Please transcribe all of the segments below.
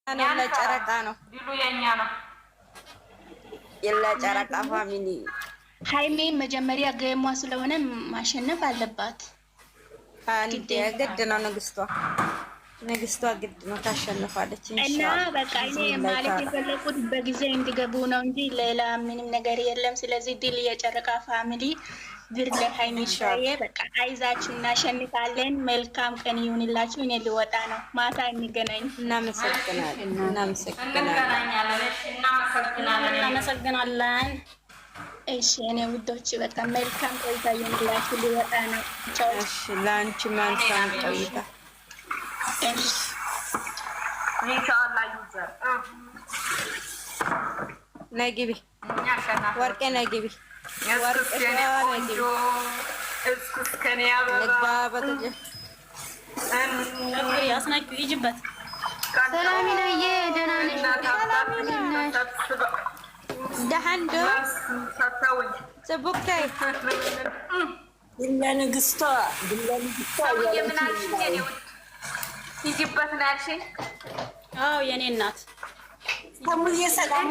ያለ ጨረቃ ነው ዲሉ የኛ ነው። የለ ጨረቃ ፋሚሊ ሃይሜ መጀመሪያ ገሟ ስለሆነ ማሸነፍ አለባት። አንዴ ግድ ነው ንግስቷ ግድ ነው ታሸንፋለች። እና በቃ እኔ ማለት የፈለኩት በጊዜ እንዲገቡ ነው እንጂ ሌላ ምንም ነገር የለም። ስለዚህ ድል የጨረቃ ፋሚሊ ድል ለሃይሜ ሻዬ። በቃ አይዛችሁ እናሸንፋለን። መልካም ቀን ይሁንላችሁ። እኔ ልወጣ ነው። ማታ እንገናኝ። እናመሰግናለን። እሺ እኔ ውዶች በቃ መልካም ቆይታ ይሁንላችሁ። ልወጣ ነው። ቻው። እሺ ለአንቺ መልካም ቆይታ። እሺ ኢንሻአላህ ይዘር ነይ ግቢ ወርቄ ነይ ግቢ ወርቄ እስኩስ ከኔ አበባ ያስናቂ ይጅበት ሰላም ነኝ። ደህና ነሽ? ደህንዶ ጽቡቅታይ ለንግስቷ ይጅበት ነው ያልሽኝ? አዎ የኔ እናት ተሙዬ ሰላም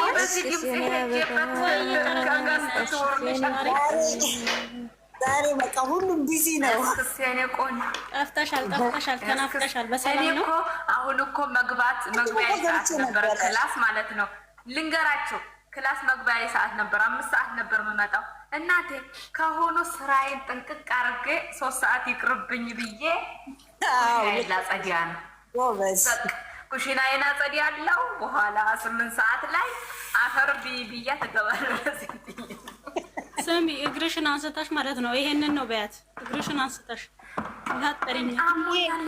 ዛሬ በቃ ሁሉም ቢዚ ነው። ጠፍተሻል ተናፍቀሻል። በሰላም ነው? አሁን እኮ መግቢያ ሰዓት ነበር ክላስ ማለት ነው። ልንገራቸው ክላስ መግቢያ ሰዓት ነበር። 5 ሰዓት ነበር የምመጣው። እናቴ ከሆኑ ስራዬን ጥንቅቅ አድርጌ 3 ሰዓት ይቅርብኝ ብዬ ላጸዲያ ነው ኩሽናዬን አጸዲያለሁ። በኋላ 8 ሰዓት ላይ አፈር ብያ ተገባለሁ። ስሚ እግርሽን አንስተሽ ማለት ነው። ይሄንን ነው በያት። እግርሽን አንስተሽ ያጠሪኝ አሞኛል።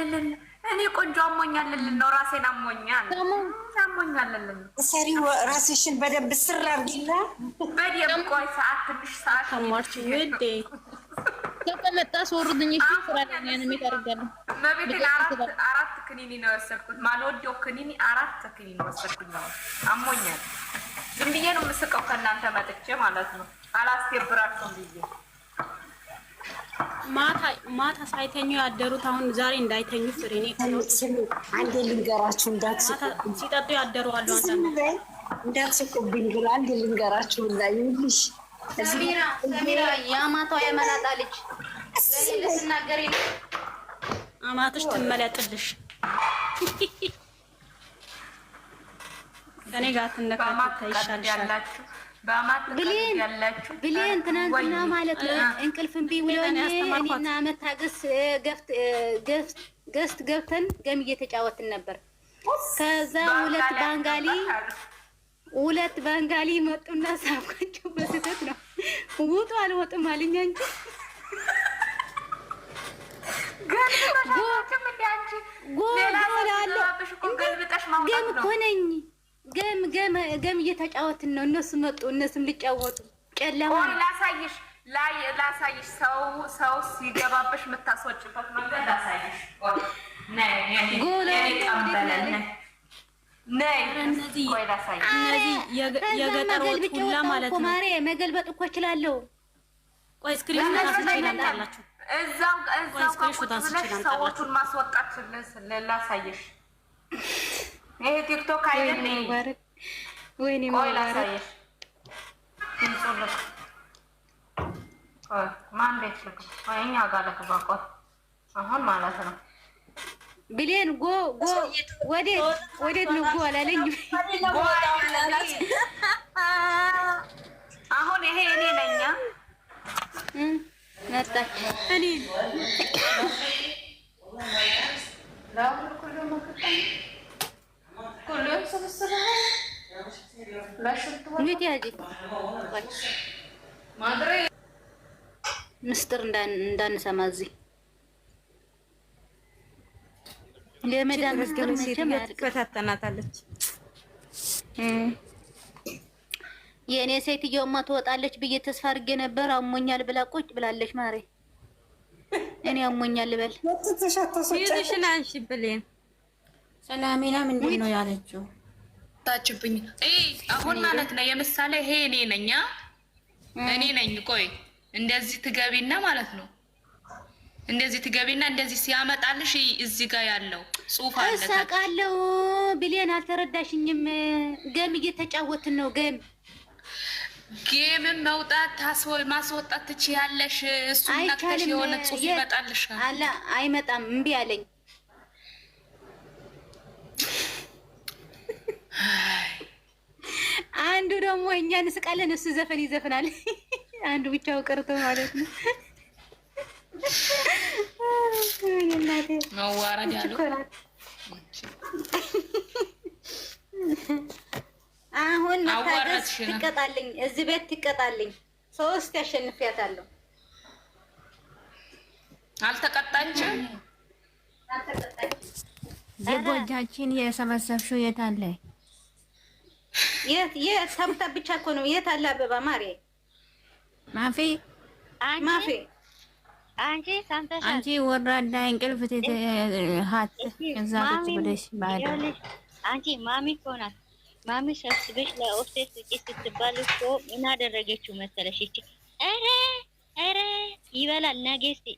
እኔ ቆንጆ አሞኛል ነው። ራሴን አሞኛል ሰሪው ራስሽን በደንብ ስር አድርጊና በደንብ ቆይ። ሰዓት ትንሽ ሰዓት ከማርች ወዴ ተቀመጣ ሶሩድኝ። እሺ ፍራዳኛ ነው የሚታረጋለው። መቤቴን አራት ክኒኒ ነው የወሰድኩት። ማልወደው ክኒኒ 4 ክኒኒ ነው የወሰድኩት። ነው አሞኛል። ዝም ብዬ ነው የምስቀው ከእናንተ መጥቼ ማለት ነው። አላስከብራችሁም ብዬ ማታ ሳይተኙ ያደሩት አሁን ዛሬ እንዳይተኙ ፍሬኔ አንዴ ልንገራችሁ ሲጠጡ ያደሩ አሉ። አንተ እንዳትስቁብኝ ብላ አንዴ ልንገራችሁ ላይ ይልሽ ሰሚራ ያማቷ የመላጣ ልጅ ለስናገሪ አማትሽ ትመለጥልሽ ከኔ ጋር ትነካከታ ይሻልሻላችሁ። ብሌን ትናንትና ማለት ነው እንቅልፍ እምቢ ብሎኝ እኔና መታገስ ገስት ገብተን ገም እየተጫወትን ነበር። ከዛ ሁለት ባንጋሊ መጡና ሳብኳቸው። በስህተት ነው ውጡ አልወጥም አልኛ እንጂ ገም እኮ ነኝ። ገም እየተጫወትን ነው። እነሱ መጡ። እነሱም ሊጫወቱ ጨለማ ላሳይሽ ሰው ሲገባብሽ የምታስወጭበት መንገድ ላሳይሽ። እነዚህ የገጠር ወጥ ሁላ ማለት ነው። ማሬ መገልበጥ እኮ እችላለሁ። ቆይ ስክሪን ታስችላላችሁ። እዛው ሰዎቹን ማስወጣት ላሳይሽ። ይሄ ቲክቶክ አይደል? ወይኔ ላሳይሽ። ማንዴት እኛ ጋር ለተባቆት አሁን ማለት ነው። ብሌን ወዴት ነው? አላለኝ። አሁን ይሄ እኔ ነኝ መጣች። ምስጢር እንዳንሰማ እዚህ የመዳን ምስጢር መቼም ትከታተናታለች። የእኔ ሴትዮማ ትወጣለች ብዬ ተስፋ አድርጌ ነበር። አሞኛል ብላ ቁጭ ብላለች። ማሬ እኔ አሞኛል ልበል ይልሽና አንቺ ብሌን ሰላሚና ምንድን ነው ያለችው? ታችብኝ አሁን ማለት ነው። የምሳሌ ይሄ እኔ ነኝ። ቆይ እንደዚህ ትገቢና ማለት ነው እንደዚህ ትገቢና እንደዚህ ሲያመጣልሽ እዚህ ጋር ያለው ጽሑፍ አለ። እሳቃለሁ ብሌን አልተረዳሽኝም። ገም እየተጫወትን ነው። ጌምን መውጣት ማስወጣት ትችያለሽ። እሱን ነክተሽ የሆነ ጽሑፍ ይመጣልሻል። አላ አይመጣም፣ እምቢ አለኝ። አንዱ ደግሞ እኛ እንስቃለን፣ እሱ ዘፈን ይዘፍናል። አንዱ ብቻው ቀርቶ ማለት ነው። መዋረድ ያለው አሁን መታገስ ትቀጣልኝ፣ እዚህ ቤት ትቀጣልኝ። 3 ያሸንፊያታለሁ። አልተቀጣችም። ልቦቻችን የሰበሰብሽው የት አለ? የት ሰብታ ብቻ እኮ ነው። የት አለ አበባ ማሬ? ማፊ አንቺ ሰምተሻል? አንቺ ወራዳ እንቅልፍ ሀት እዛ ቁጭ ብለሽ ባለ አንቺ ማሚ እኮ ናት። ማሚ ሰብስበሽ ለኦፍሴት ውጪ ስትባል እኮ ምን አደረገችው መሰለሽ? እቺ ኧረ ይበላል ነገ እስኪ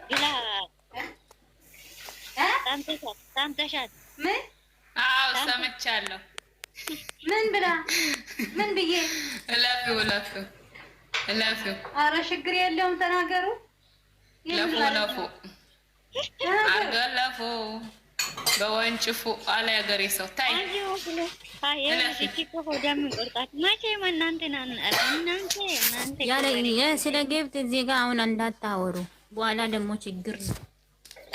ብላ ሰምተሻል? ምን? አዎ ሰምቻለሁ። ምን ብላ? ምን ብዬ? እለፊው ኧረ ችግር የለውም ተናገሩ። ለፎ አርገለፎ በወንጭፉ አለ ያገሬ ሰው ታይ ስለ ገብት እዚህ ጋር አሁን እንዳታወሩ፣ በኋላ ደግሞ ችግር ነው።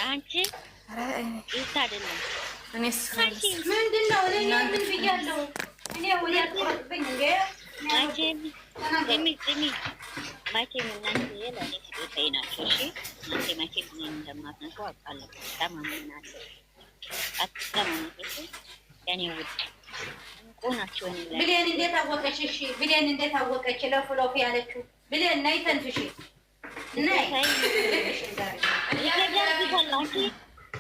አንቺ አይደለም እኔስ ምንድን ነው? እኔ ምን ብያለሁ? እኔ ወዲያ ተቆርጥብኝ እንዴ? አንቺ ስሚ መቼም እናንተ ለእኔ ስጦታዬ ናቸው። እሺ እናንተ መቼም እኔን እንደማትነሱ አውቃለሁ። ተማምናለሁ። አትተማመኑ። የእኔ ውድ እንቁ ናቸው። ብሌን እንዴት አወቀች? እሺ ብሌን እንዴት አወቀች? ለፍሎፍ ያለችው ብሌን ናይ ተንፍሺ ናይ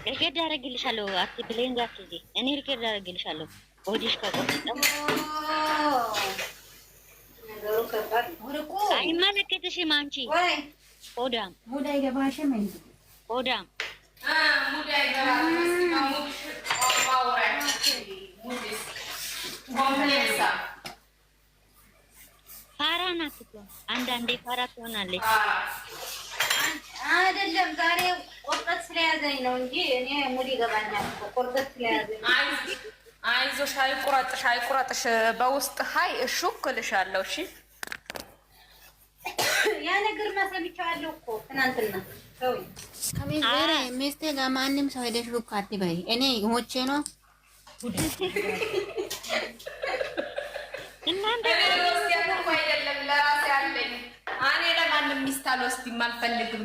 ሪከርድ አደርግልሻለሁ። አት ብሌን ጋር ትይዚ እኔ ሪከርድ አደርግልሻለሁ። ወዲሽ ከቆጥጠም ነገሩ ከባድ ነው። አይመለከትሽም አንቺ ሆዳም ሙድ አይገባሽም እንዴ? ሆዳም ሙድ አይገባሽም። ፋራ ናት እኮ አንዳንዴ ፋራ ትሆናለች። አይደለም ዛሬ ቁርጠት ስለያዘኝ ነው እንጂ እኔ ሙድ ይገባኛል። ቁርጠት ስለያዘኝ አይዞሽ፣ አይቁረጥሽ በውስጥ ሀይ እሹክልሻለሁ። እሺ ያ ነገር ማሰብቻለሁ እኮ ትናንትና ሰውዬ ከሚዘረ ሚስቴ ጋር ማንም ሰው ሄደሽ ሩክ አትበይ። እኔ ሞቼ ነው እናንተ አይደለም ለራሴ ያለኝ እኔ ለማንም ሚስት አልወስድም፣ አልፈልግም።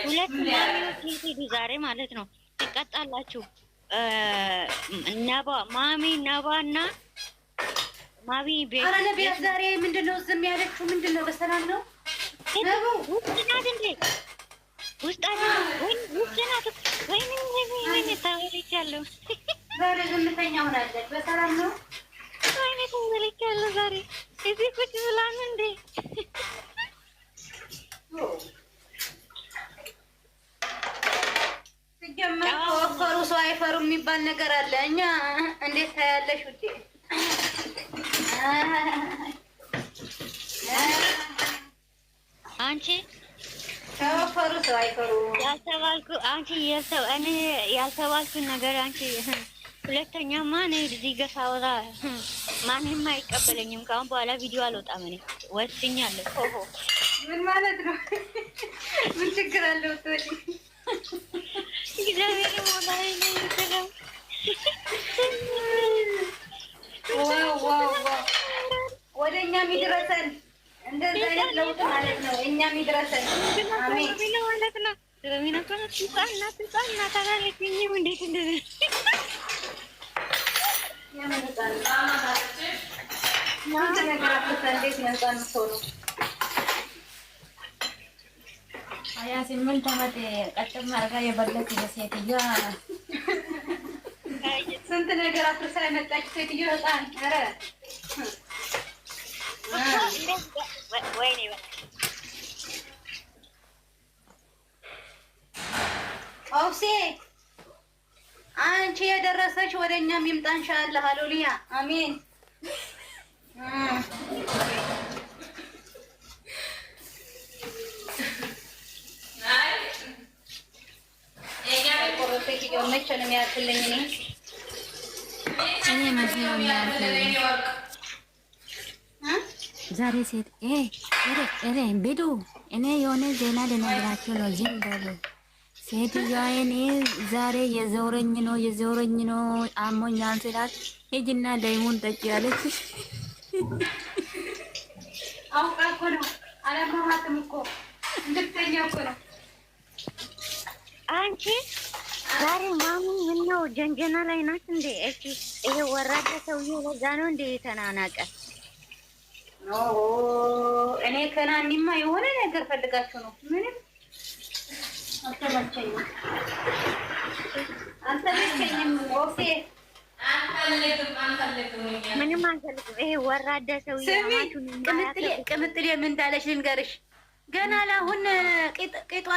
ሁለት ማሚዎች ሄዱ ዛሬ ማለት ነው። ትቀጣላችሁ። ነባና ማሚ ቤት ኧረ ነቢያት ዛሬ ምንድነው ዝም ያለችው? ምንድነው? በሰላም ነው? ውስጥ ናት እንዴ? ውስጥ ናት። ወይኔ ተበልቻለሁ። ዛሬ ዝምተኛ ሆናለች። በሰላም ነው? ወይኔ ተበልቻለሁ ዛሬ እዚህ ቁጭ ብላን እንዴ? ሲጀመር ከወፈሩ ሰው አይፈሩ የሚባል ነገር አለ። እኛ እንዴት ታያለሽ ውዴ? አንቺ ከወፈሩ ሰው አይፈሩ እኔ ያልተባልኩን ነገር አንቺ ሁለተኛማ እኔ እዚህ ጋር ሳወራ ማንም አይቀበለኝም። ከአሁን በኋላ ቪዲዮ አልወጣም። እኔ ወስኛለሁ። ምን ማለት ነው? ምን ችግር አለው? ወጥቶ እግዚአብሔር ወላሂ ነው ይተረም ወደኛ የሚድረሰን እንደዚህ አይነት ለውጥ ማለት ነው። እኛ የሚድረሰን አሜን ማለት ነው። ስለሚነከው ትጻና ታላለችኝ እንዴት እንደዚህ ማንተ ነገር አጥተህ እንዴት ነፃን ሆኖ 28 ዓመት ቀጥም አድርጋ የበለች ሴትዮዋ ስንት ነገር አፍርሳ የመጣች ሴትዮ ህፃን። ኧረ ወይኔ ኦፍሴ አንቺ የደረሰች ወደኛም ይምጣ ኢንሻአላህ። ሃሌሉያ አሜን። ዛሬ ሴት ቢዱ እኔ የሆነ ዜና ልነግራችሁ ነው። ዝም በሉ። ሴትዮዋ እኔ ዛሬ የዘውረኝ ነው አሞኛል ስላት ሂጂና ዳይሙን ጠጪ ያለች አውቃ እኮ ነው። አለማማትም እኮ እንድትተኛ እኮ ነው። አንቺ ዛሬ ማሚ ምነው ጀንጀና ላይ ናት እንዴ? እሺ ይሄ ወራዳ ሰውዬ ለዛ ነው እንዴ ተናናቀ? እኔ ከናኒማ የሆነ ነገር ፈልጋችሁ ነው። ምንም አልተመቸኝም። ኦኬ ምንም አንፈልግም። ይሄ ወራዳ ሰውዬ ማቱን ቅምጥሌ ምን እንዳለሽ ልንገርሽ። ገና ለአሁን ቂጧ